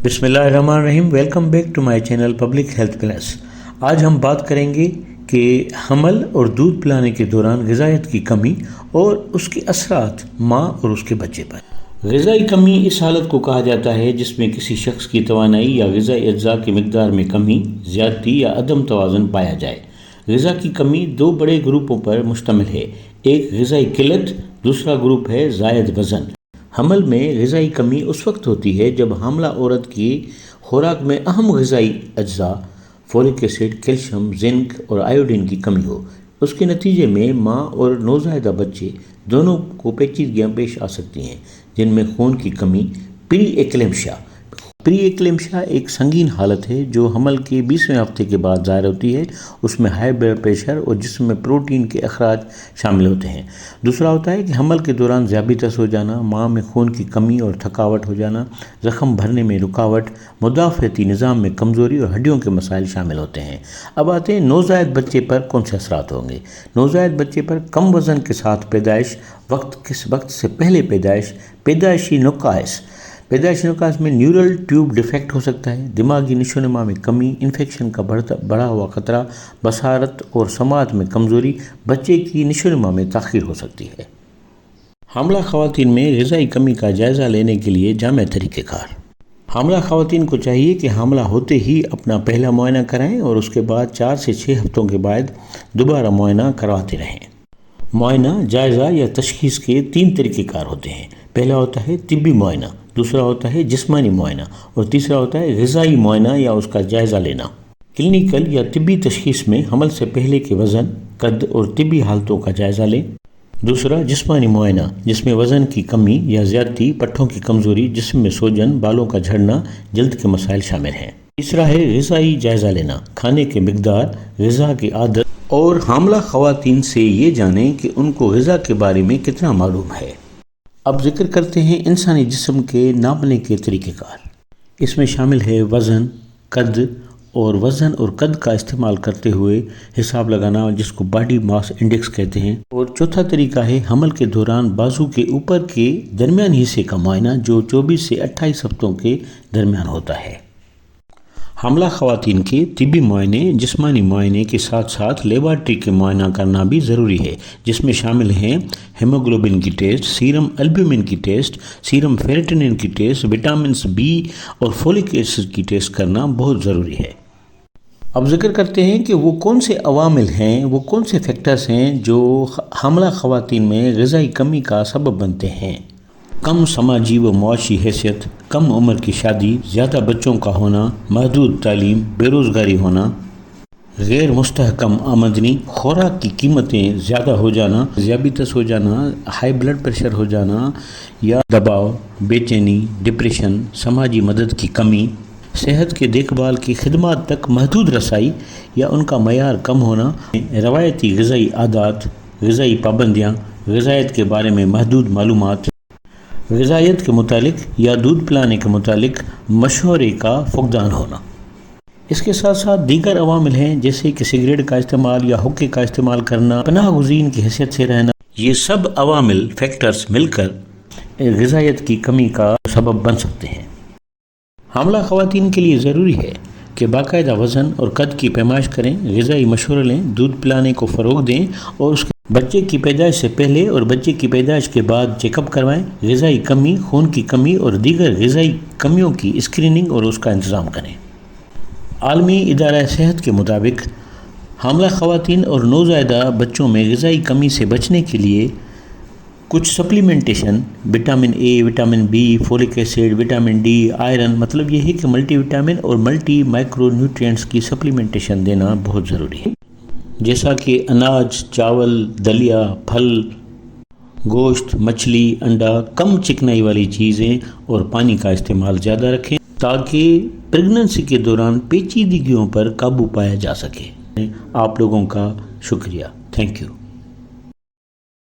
بسم اللہ الرحمن الرحیم. Welcome back to my channel public health plus. آج ہم بات کریں گے کہ حمل اور دودھ پلانے کے دوران غذائیت کی کمی اور اس کے اثرات ماں اور اس کے بچے پر. غذائی کمی اس حالت کو کہا جاتا ہے جس میں کسی شخص کی توانائی یا غذائی اجزاء کی مقدار میں کمی، زیادتی یا عدم توازن پایا جائے. غذا کی کمی دو بڑے گروپوں پر مشتمل ہے. ایک غذائی قلت، دوسرا گروپ ہے زائد وزن. حمل میں غذائی کمی اس وقت ہوتی ہے جب حاملہ عورت کی خوراک میں اہم غذائی اجزاء فولک ایسڈ، کیلشیم، زنک اور آیوڈین کی کمی ہو. اس کے نتیجے میں ماں اور نوزائیدہ بچے دونوں کو پیچیدگیاں پیش آ سکتی ہیں، جن میں خون کی کمی، پری ایکلیمشیا. پری ایکلیمشیا ایک سنگین حالت ہے جو حمل کے 20ویں ہفتے کے بعد ظاہر ہوتی ہے. اس میں ہائی بلڈ پریشر اور جسم میں پروٹین کے اخراج شامل ہوتے ہیں. دوسرا ہوتا ہے کہ حمل کے دوران ذیابیطس ہو جانا، ماں میں خون کی کمی اور تھکاوٹ ہو جانا، زخم بھرنے میں رکاوٹ، مدافعتی نظام میں کمزوری اور ہڈیوں کے مسائل شامل ہوتے ہیں. اب آتے ہیں نوزائیدہ بچے پر کون سے اثرات ہوں گے. نوزائیدہ بچے پر کم وزن کے ساتھ پیدائش، وقت سے پہلے پیدائشی نقائص میں نیورل ٹیوب ڈیفیکٹ ہو سکتا ہے، دماغی نشو و نما میں کمی، انفیکشن کا بڑھا ہوا خطرہ، بصارت اور سماعت میں کمزوری، بچے کی نشو و نما میں تاخیر ہو سکتی ہے. حاملہ خواتین میں غذائی کمی کا جائزہ لینے کے لیے جامع طریقہ کار. حاملہ خواتین کو چاہیے کہ حاملہ ہوتے ہی اپنا پہلا معائنہ کرائیں اور اس کے بعد 4 سے 6 ہفتوں کے بعد دوبارہ معائنہ کرواتے رہیں. معائنہ، جائزہ یا تشخیص کے 3 طریقہ کار ہوتے ہیں. پہلا ہوتا ہے طبی معائنہ، دوسرا ہوتا ہے جسمانی معائنہ اور تیسرا ہوتا ہے غذائی معائنہ یا اس کا جائزہ لینا. کلینیکل یا طبی تشخیص میں حمل سے پہلے کے وزن، قد اور طبی حالتوں کا جائزہ لیں. دوسرا جسمانی معائنہ، جس میں وزن کی کمی یا زیادتی، پٹھوں کی کمزوری، جسم میں سوجن، بالوں کا جھڑنا، جلد کے مسائل شامل ہیں. تیسرا ہے غذائی جائزہ لینا، کھانے کی مقدار، غذا کی عادت اور حاملہ خواتین سے یہ جانیں کہ ان کو غذا کے بارے میں کتنا معلوم ہے. اب ذکر کرتے ہیں انسانی جسم کے ناپنے کے طریقہ کار. اس میں شامل ہے وزن، قد اور قد کا استعمال کرتے ہوئے حساب لگانا، جس کو باڈی ماس انڈیکس کہتے ہیں. اور چوتھا طریقہ ہے حمل کے دوران بازو کے اوپر کے درمیانی حصے کا معائنہ، جو 24 سے 28 ہفتوں کے درمیان ہوتا ہے. حاملہ خواتین کے طبی معائنے جسمانی معائنے کے ساتھ ساتھ لیبارٹری کے معائنہ کرنا بھی ضروری ہے، جس میں شامل ہیں ہیموگلوبن کی ٹیسٹ، سیرم البیومن کی ٹیسٹ، سیرم فیریٹنن کی ٹیسٹ، وٹامنس بی اور فولک ایسڈ کی ٹیسٹ کرنا بہت ضروری ہے. اب ذکر کرتے ہیں کہ وہ کون سے عوامل ہیں، وہ کون سے فیکٹرز ہیں جو حاملہ خواتین میں غذائی کمی کا سبب بنتے ہیں. کم سماجی و معاشی حیثیت، کم عمر کی شادی، زیادہ بچوں کا ہونا، محدود تعلیم، بے روزگاری ہونا، غیر مستحکم آمدنی، خوراک کی قیمتیں زیادہ ہو جانا، ذیابیطس ہو جانا، ہائی بلڈ پریشر ہو جانا یا دباؤ، بے چینی، ڈپریشن، سماجی مدد کی کمی، صحت کے دیکھ بھال کی خدمات تک محدود رسائی یا ان کا معیار کم ہونا، روایتی غذائی عادات، غذائی پابندیاں، غذائیت کے بارے میں محدود معلومات، غذائیت کے متعلق یا دودھ پلانے کے متعلق مشورے کا فقدان ہونا. اس کے ساتھ ساتھ دیگر عوامل ہیں جیسے کہ سگریٹ کا استعمال یا حقے کا استعمال کرنا، پناہ گزین کی حیثیت سے رہنا. یہ سب عوامل فیکٹرز مل کر غذائیت کی کمی کا سبب بن سکتے ہیں. حاملہ خواتین کے لیے ضروری ہے کہ باقاعدہ وزن اور قد کی پیمائش کریں، غذائی مشورہ لیں، دودھ پلانے کو فروغ دیں اور اس کے بچے کی پیدائش سے پہلے اور بچے کی پیدائش کے بعد چیک اپ کروائیں. غذائی کمی، خون کی کمی اور دیگر غذائی کمیوں کی اسکریننگ اور اس کا انتظام کریں. عالمی ادارہ صحت کے مطابق حاملہ خواتین اور نوزائیدہ بچوں میں غذائی کمی سے بچنے کے لیے کچھ supplementation, vitamin A, vitamin B, folic acid, vitamin D, iron, مطلب یہ ہے کہ ملٹی وٹامن اور ملٹی مائکرو نیوٹرینٹس کی سپلیمنٹیشن دینا بہت ضروری ہے. جیسا کہ اناج، چاول، دلیا، پھل، گوشت، مچھلی، انڈا، کم چکنائی والی چیزیں اور پانی کا استعمال زیادہ رکھیں تاکہ پریگننسی کے دوران پیچیدگیوں پر قابو پایا جا سکے. آپ لوگوں کا شکریہ. Thank you.